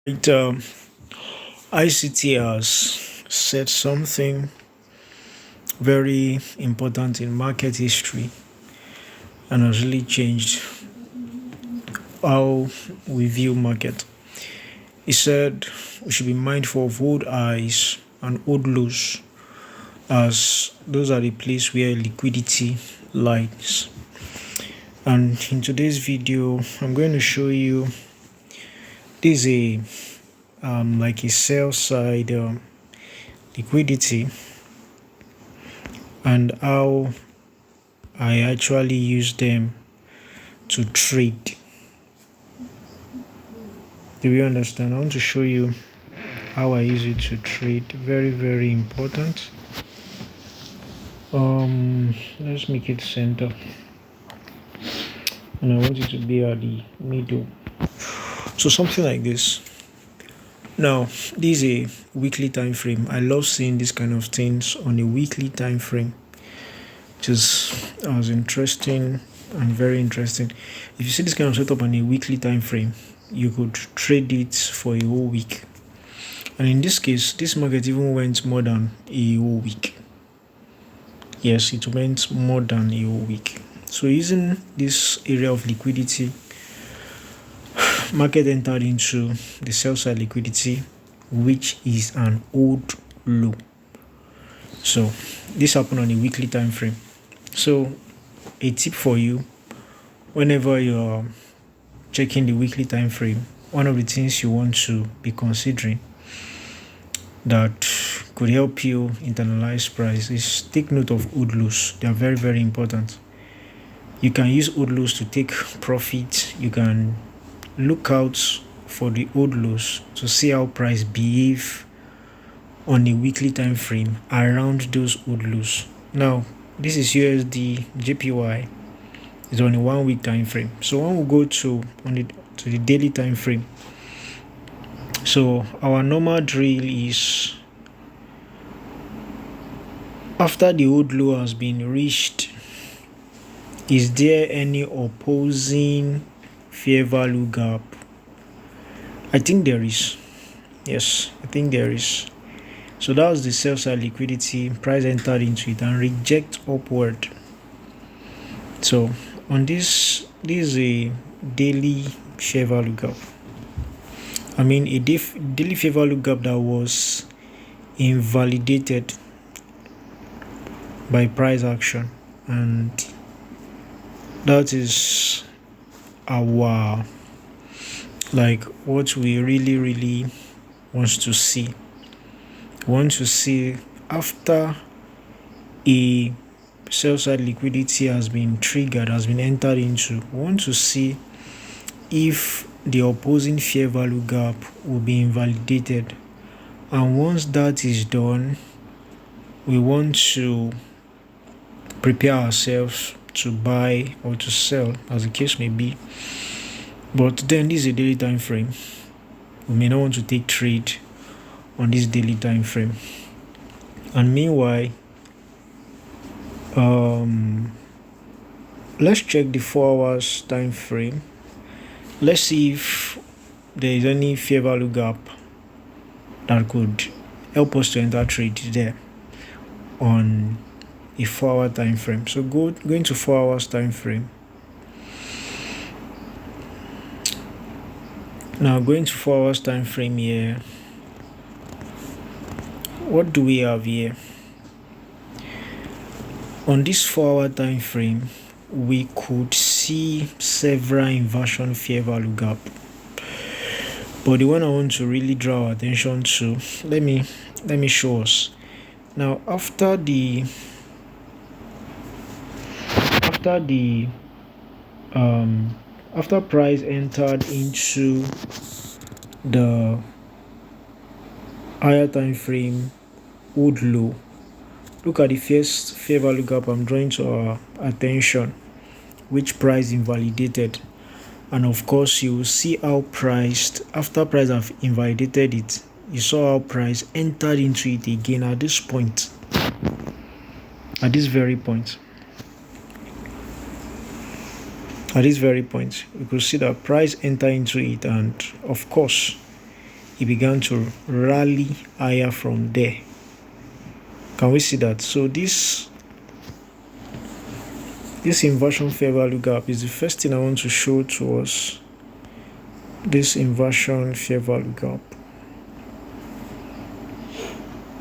It, ICT has said something very important in market history and has really changed how we view market. He said we should be mindful of old highs and old lows, as those are the place where liquidity lies. And in today's video, I'm going to show you this is like a sell side liquidity and how I actually use them to trade. Do you understand? I want to show you how I use it to trade. Very important. Let's make it center, and I want it to be at the middle. So something like this. Now, this is a weekly time frame. I love seeing this kind of things on a weekly time frame. Just as interesting and very interesting. If you see this kind of setup on a weekly time frame, you could trade it for a whole week. And in this case, this market even went more than a whole week. Yes, it went more than a whole week. So using this area of liquidity, market entered into the sell side liquidity, which is an old low. So this happened on a weekly time frame. So a tip for you, whenever you're checking the weekly time frame, one of the things you want to be considering that could help you internalize price is take note of old lows. They are very important. You can use old lows to take profit. You can look out for the old lows to see how price behave on a weekly time frame around those old lows. Now, this is USD JPY. It's on a 1 week time frame. So when we go to the daily time frame, so our normal drill is after the old low has been reached, is there any opposing fair value gap? I think there is. Yes, I think there is. So that was the sell side liquidity. Price entered into it and reject upward. So on this is a daily fair value gap. I mean a daily fair value gap that was invalidated by price action, and that is our what we really want to see. We want to see after a sell side liquidity has been triggered, has been entered into, we want to see if the opposing fair value gap will be invalidated. And once that is done, we want to prepare ourselves to buy or to sell, as the case may be. But then this is a daily time frame. We may not want to take trade on this daily time frame. And meanwhile, let's check the 4 hours time frame. Let's see if there is any fair value gap that could help us to enter trade there on a 4-hour time frame. So going to 4 hours time frame. Now going to 4 hours time frame here. What do we have here? On this 4-hour time frame, we could see several inversion fair value gap. But the one I want to really draw our attention to, let me show us. Now after price entered into the higher time frame old low, look at the first fair value gap I'm drawing to our attention, which price invalidated. And of course you will see how after price have invalidated it, you saw how price entered into it again at this point, at this very point. You could see that price enter into it, and of course it began to rally higher from there. Can we see that? So this inversion fair value gap is the first thing I want to show to us. This inversion fair value gap.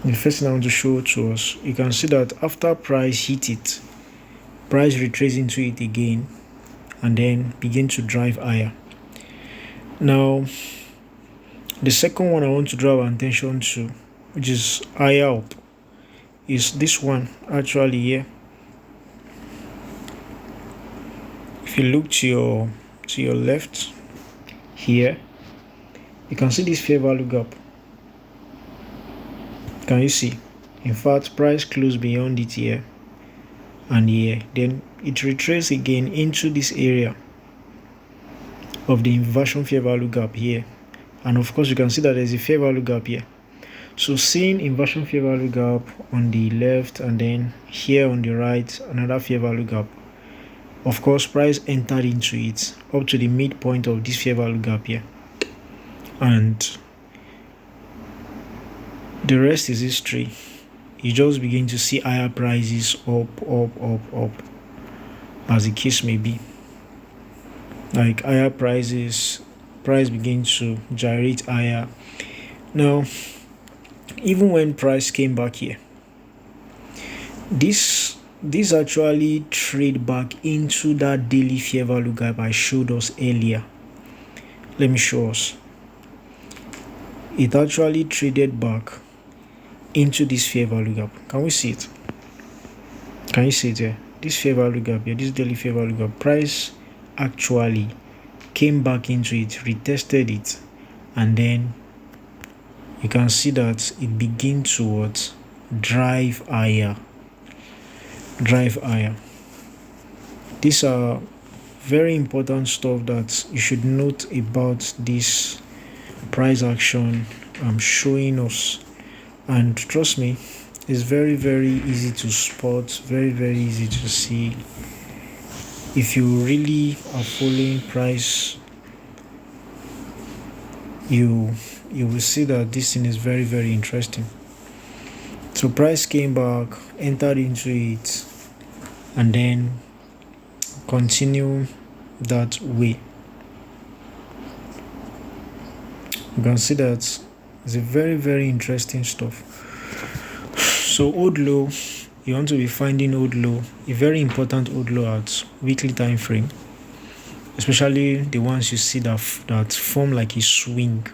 The first thing I want to show to us, you can see that after price hit it, price retrace into it again and then begin to drive higher. Now, the second one I want to draw our attention to, which is higher up, is this one actually here. If you look to your left here, you can see this fair value gap. Can you see? In fact, price closed beyond it here and here. Then it retraced again into this area of the inversion fair value gap here. And of course, you can see that there's a fair value gap here. So seeing inversion fair value gap on the left and then here on the right, another fair value gap. Of course, price entered into it up to the midpoint of this fair value gap here. And the rest is history. You just begin to see higher prices up, as the case may be. Like higher prices, price begins to gyrate higher. Now, even when price came back here, this actually trade back into that daily fair value gap I showed us earlier. Let me show us. It actually traded back into this fair value gap. Can we see it? Can you see it here? This fair value gap here, this daily fair value gap, price actually came back into it, retested it, and then you can see that it begins to what? Drive higher. These are very important stuff that you should note about this price action I'm showing us. And trust me, it's very, very easy to spot, very, very easy to see. If you really are following price, you will see that this thing is very, very interesting. So price came back, entered into it, and then continue that way. You can see that it's a very, very interesting stuff. So old low, you want to be finding old low, a very important old low at weekly time frame, especially the ones you see that form like a swing.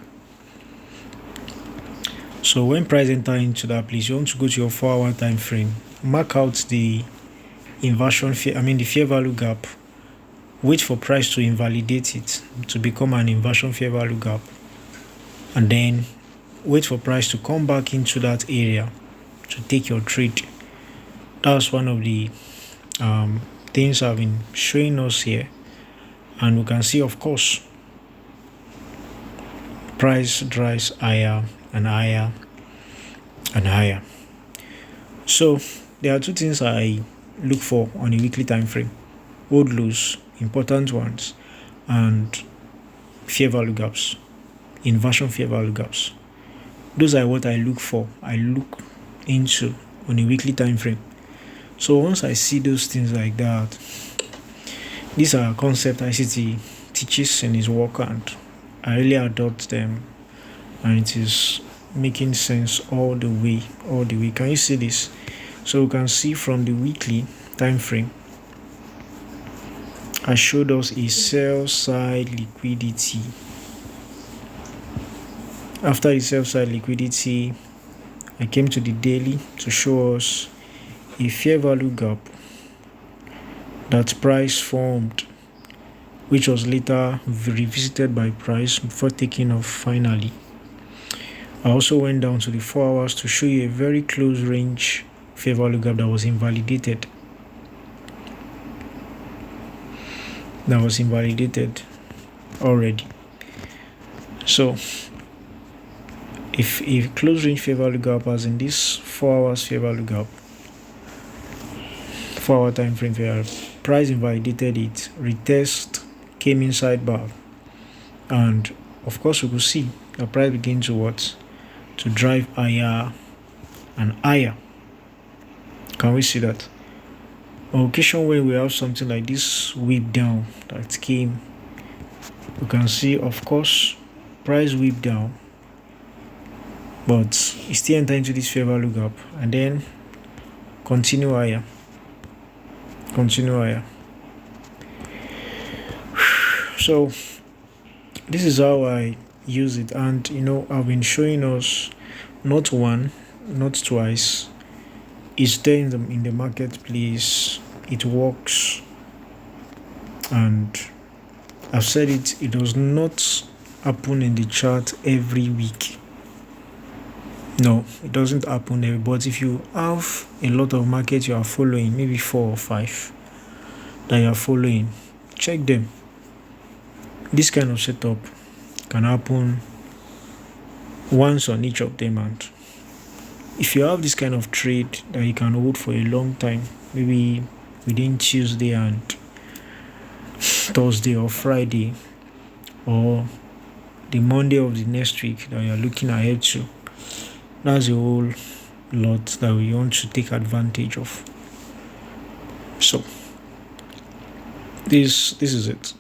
So when price enter into that place, you want to go to your 4-hour time frame, mark out the inversion the fair value gap, wait for price to invalidate it to become an inversion fair value gap, and then wait for price to come back into that area to take your trade. That's one of the things I've been showing us here, and we can see, of course, price drives higher and higher and higher. So there are two things I look for on a weekly time frame: old lows, important ones, and fair value gaps, inversion fair value gaps. Those are what I look for. I look into on a weekly time frame. So once I see those things like that, these are concepts ICT teaches in his work, and I really adopt them, and it is making sense all the way. Can you see this? So we can see from the weekly time frame, I showed us a sell side liquidity. After the sell side liquidity, I came to the daily to show us a fair value gap that price formed, which was later revisited by price before taking off finally. I also went down to the 4 hours to show you a very close range fair value gap that was invalidated. Already. So if close range fair value gap, as in this 4 hours fair value gap, 4 hour time frame fair, price invalidated it, retest, came inside bar, and of course we could see the price begins to what? To drive higher and higher. Can we see that? On occasion when we have something like this whip down that came, you can see, of course, price whip down, but it still enter into this fair value gap and then continue higher. So this is how I use it, and I've been showing us not one, not twice. It's there in the marketplace. It works, and I've said it does not happen in the chart every week. No, it doesn't happen every, but if you have a lot of markets you are following, maybe 4 or 5 that you are following, check them. This kind of setup can happen once on each of them, and if you have this kind of trade that you can hold for a long time, maybe within Tuesday and Thursday or Friday or the Monday of the next week that you're looking ahead to, that's a whole lot that we want to take advantage of. So this is it.